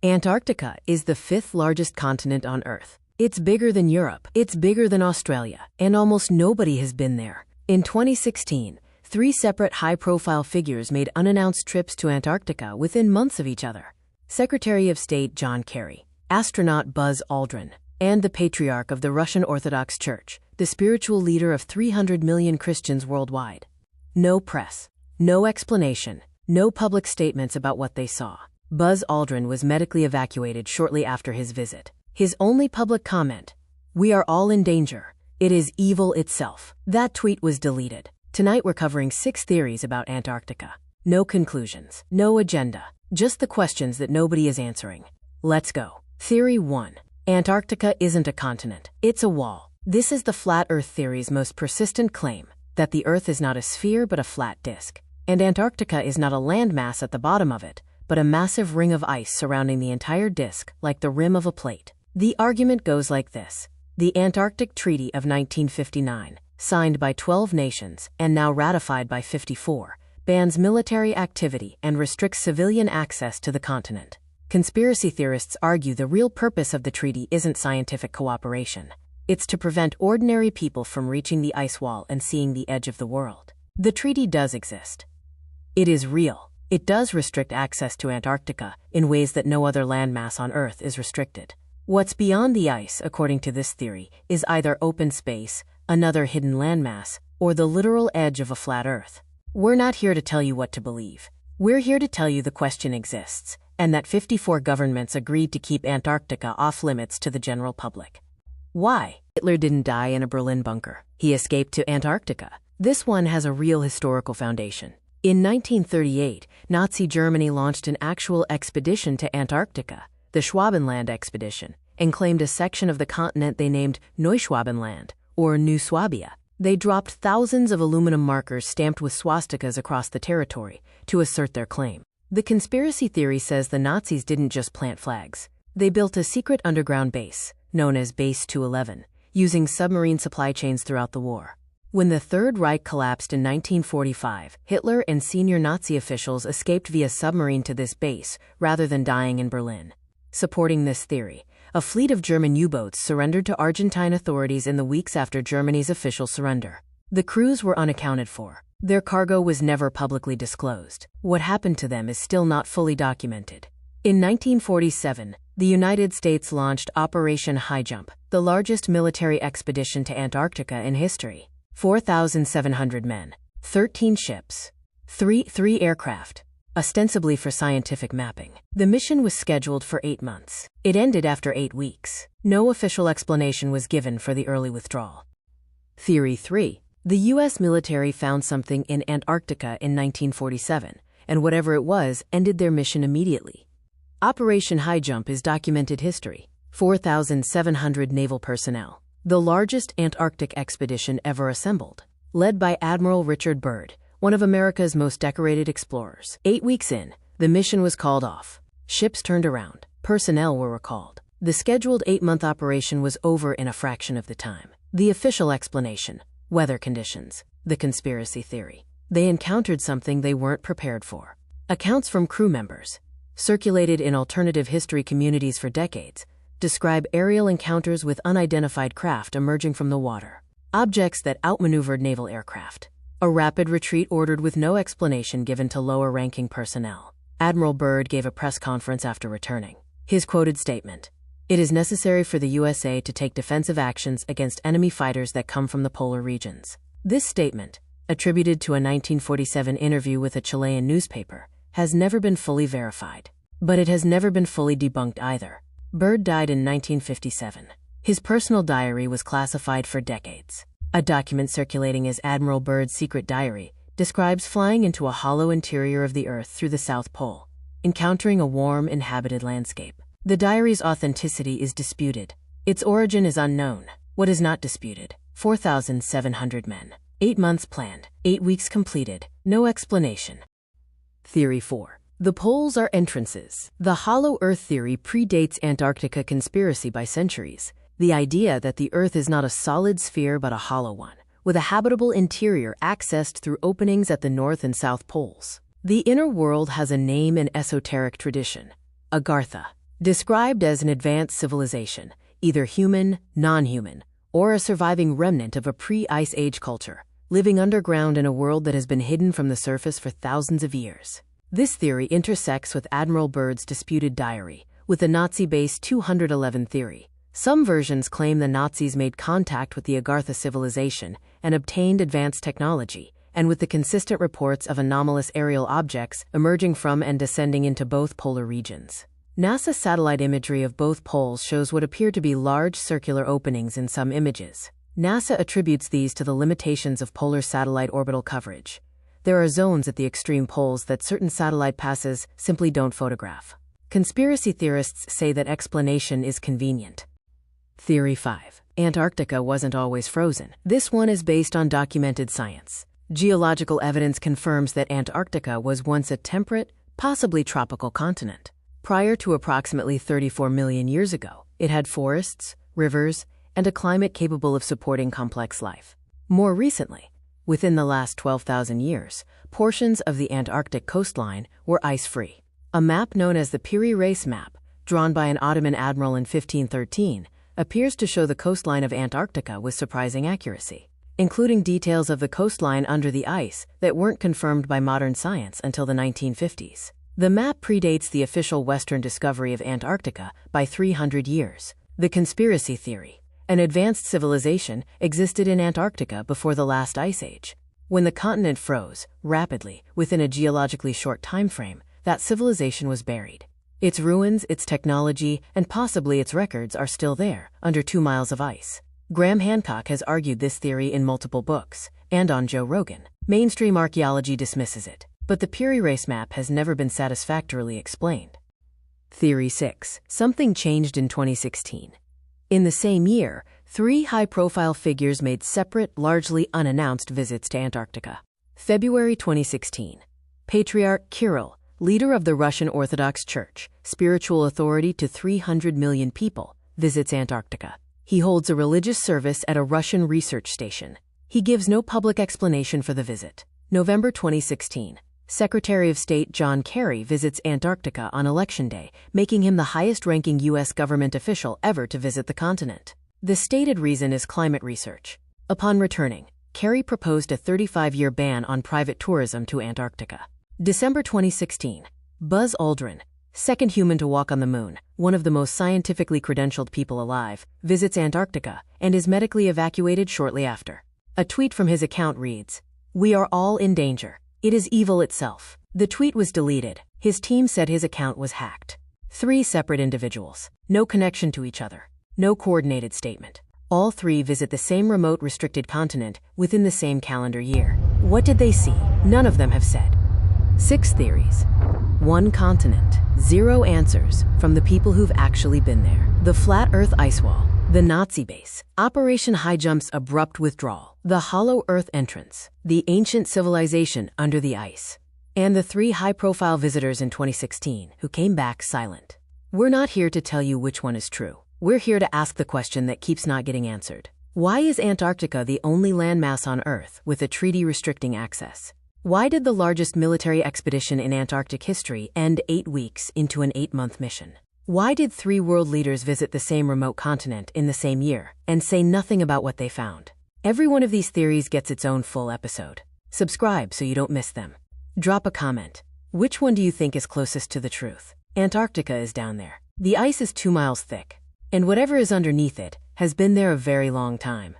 Antarctica is the fifth largest continent on Earth. It's bigger than Europe, it's bigger than Australia, and almost nobody has been there. In 2016, 3 separate high-profile figures made unannounced trips to Antarctica within months of each other. Secretary of State John Kerry, astronaut Buzz Aldrin, and the Patriarch of the Russian Orthodox Church, the spiritual leader of 300 million Christians worldwide. No press, no explanation, no public statements about what they saw. Buzz Aldrin was medically evacuated shortly after his visit. His only public comment, "We are all in danger. It is evil itself." That tweet was deleted. Tonight we're covering 6 theories about Antarctica. No conclusions, no agenda, just the questions that nobody is answering. Let's go. Theory 1. Antarctica isn't a continent, it's a wall. This is the flat Earth theory's most persistent claim, that the Earth is not a sphere but a flat disk. And Antarctica is not a landmass at the bottom of it, but a massive ring of ice surrounding the entire disk, like the rim of a plate. The argument goes like this. The Antarctic Treaty of 1959, signed by 12 nations and now ratified by 54, bans military activity and restricts civilian access to the continent. Conspiracy theorists argue the real purpose of the treaty isn't scientific cooperation. It's to prevent ordinary people from reaching the ice wall and seeing the edge of the world. The treaty does exist. It is real. It does restrict access to Antarctica in ways that no other landmass on Earth is restricted. What's beyond the ice, according to this theory, is either open space, another hidden landmass, or the literal edge of a flat Earth. We're not here to tell you what to believe. We're here to tell you the question exists, and that 54 governments agreed to keep Antarctica off-limits to the general public. Why? Hitler didn't die in a Berlin bunker. He escaped to Antarctica. This one has a real historical foundation. In 1938, Nazi Germany launched an actual expedition to Antarctica, the Schwabenland expedition, and claimed a section of the continent they named Neuschwabenland, or New Swabia. They dropped thousands of aluminum markers stamped with swastikas across the territory to assert their claim. The conspiracy theory says the Nazis didn't just plant flags. They built a secret underground base, known as Base 211, using submarine supply chains throughout the war. When the Third Reich collapsed in 1945, Hitler and senior Nazi officials escaped via submarine to this base rather than dying in Berlin. Supporting this theory, a fleet of German U-boats surrendered to Argentine authorities in the weeks after Germany's official surrender. The crews were unaccounted for. Their cargo was never publicly disclosed. What happened to them is still not fully documented. In 1947, the United States launched Operation Highjump, the largest military expedition to Antarctica in history. 4,700 men, 13 ships, 3 aircraft, ostensibly for scientific mapping. The mission was scheduled for 8 months. It ended after 8 weeks. No official explanation was given for the early withdrawal. Theory 3. The U.S. military found something in Antarctica in 1947, and whatever it was ended their mission immediately. Operation Highjump is documented history. 4,700 naval personnel. The largest Antarctic expedition ever assembled, led by Admiral Richard Byrd, one of America's most decorated explorers. 8 weeks in, the mission was called off. Ships turned around. Personnel were recalled. The scheduled 8-month operation was over in a fraction of the time. The official explanation: weather conditions. The conspiracy theory: they encountered something they weren't prepared for. Accounts from crew members, circulated in alternative history communities for decades, describe aerial encounters with unidentified craft emerging from the water. Objects that outmaneuvered naval aircraft. A rapid retreat ordered with no explanation given to lower-ranking personnel. Admiral Byrd gave a press conference after returning. His quoted statement: "It is necessary for the USA to take defensive actions against enemy fighters that come from the polar regions." This statement, attributed to a 1947 interview with a Chilean newspaper, has never been fully verified. But it has never been fully debunked either. Byrd died in 1957. His personal diary was classified for decades. A document circulating as Admiral Byrd's secret diary describes flying into a hollow interior of the Earth through the South Pole, encountering a warm, inhabited landscape. The diary's authenticity is disputed. Its origin is unknown. What is not disputed: 4,700 men. 8 months planned. 8 weeks completed. No explanation. Theory 4. The poles are entrances. The hollow Earth theory predates Antarctica conspiracy by centuries. The idea that the Earth is not a solid sphere but a hollow one, with a habitable interior accessed through openings at the North and South poles. The inner world has a name in esoteric tradition: Agartha, Described as an advanced civilization, either human, non-human, or a surviving remnant of a pre-ice age culture, living underground in a world that has been hidden from the surface for thousands of years. This theory intersects with Admiral Byrd's disputed diary, with the Nazi-based 211 theory. Some versions claim the Nazis made contact with the Agartha civilization and obtained advanced technology, and with the consistent reports of anomalous aerial objects emerging from and descending into both polar regions. NASA satellite imagery of both poles shows what appear to be large circular openings in some images. NASA attributes these to the limitations of polar satellite orbital coverage. There are zones at the extreme poles that certain satellite passes simply don't photograph. Conspiracy theorists say that explanation is convenient. Theory 5. Antarctica wasn't always frozen. This one is based on documented science. Geological evidence confirms that Antarctica was once a temperate, possibly tropical continent. Prior to approximately 34 million years ago, it had forests, rivers, and a climate capable of supporting complex life. More recently, within the last 12,000 years, portions of the Antarctic coastline were ice-free. A map known as the Piri Reis map, drawn by an Ottoman admiral in 1513, appears to show the coastline of Antarctica with surprising accuracy, including details of the coastline under the ice that weren't confirmed by modern science until the 1950s. The map predates the official Western discovery of Antarctica by 300 years. The conspiracy theory: an advanced civilization existed in Antarctica before the last ice age. When the continent froze rapidly within a geologically short time frame, that civilization was buried. Its ruins, its technology, and possibly its records are still there, under 2 miles of ice. Graham Hancock has argued this theory in multiple books, and on Joe Rogan. Mainstream archaeology dismisses it, but the Piri Reis map has never been satisfactorily explained. Theory 6. Something changed in 2016. In the same year, 3 high-profile figures made separate, largely unannounced visits to Antarctica. February 2016. Patriarch Kirill, leader of the Russian Orthodox Church, spiritual authority to 300 million people, visits Antarctica. He holds a religious service at a Russian research station. He gives no public explanation for the visit. November 2016. Secretary of State John Kerry visits Antarctica on Election Day, making him the highest-ranking U.S. government official ever to visit the continent. The stated reason is climate research. Upon returning, Kerry proposed a 35-year ban on private tourism to Antarctica. December 2016. Buzz Aldrin, second human to walk on the moon, one of the most scientifically credentialed people alive, visits Antarctica and is medically evacuated shortly after. A tweet from his account reads, "We are all in danger. It is evil itself." The tweet was deleted. His team said his account was hacked. 3 separate individuals. No connection to each other. No coordinated statement. All 3 visit the same remote restricted continent within the same calendar year. What did they see? None of them have said. 6 theories. 1 continent. 0 answers from the people who've actually been there. The flat Earth ice wall. The Nazi base. Operation Highjump's abrupt withdrawal. The hollow Earth entrance. The ancient civilization under the ice. And the 3 high-profile visitors in 2016 who came back silent. We're not here to tell you which one is true. We're here to ask the question that keeps not getting answered. Why is Antarctica the only landmass on Earth with a treaty restricting access? Why did the largest military expedition in Antarctic history end 8 weeks into an 8-month mission? Why did 3 world leaders visit the same remote continent in the same year and say nothing about what they found? Every one of these theories gets its own full episode. Subscribe so you don't miss them. Drop a comment. Which one do you think is closest to the truth? Antarctica is down there. The ice is 2 miles thick, and whatever is underneath it has been there a very long time.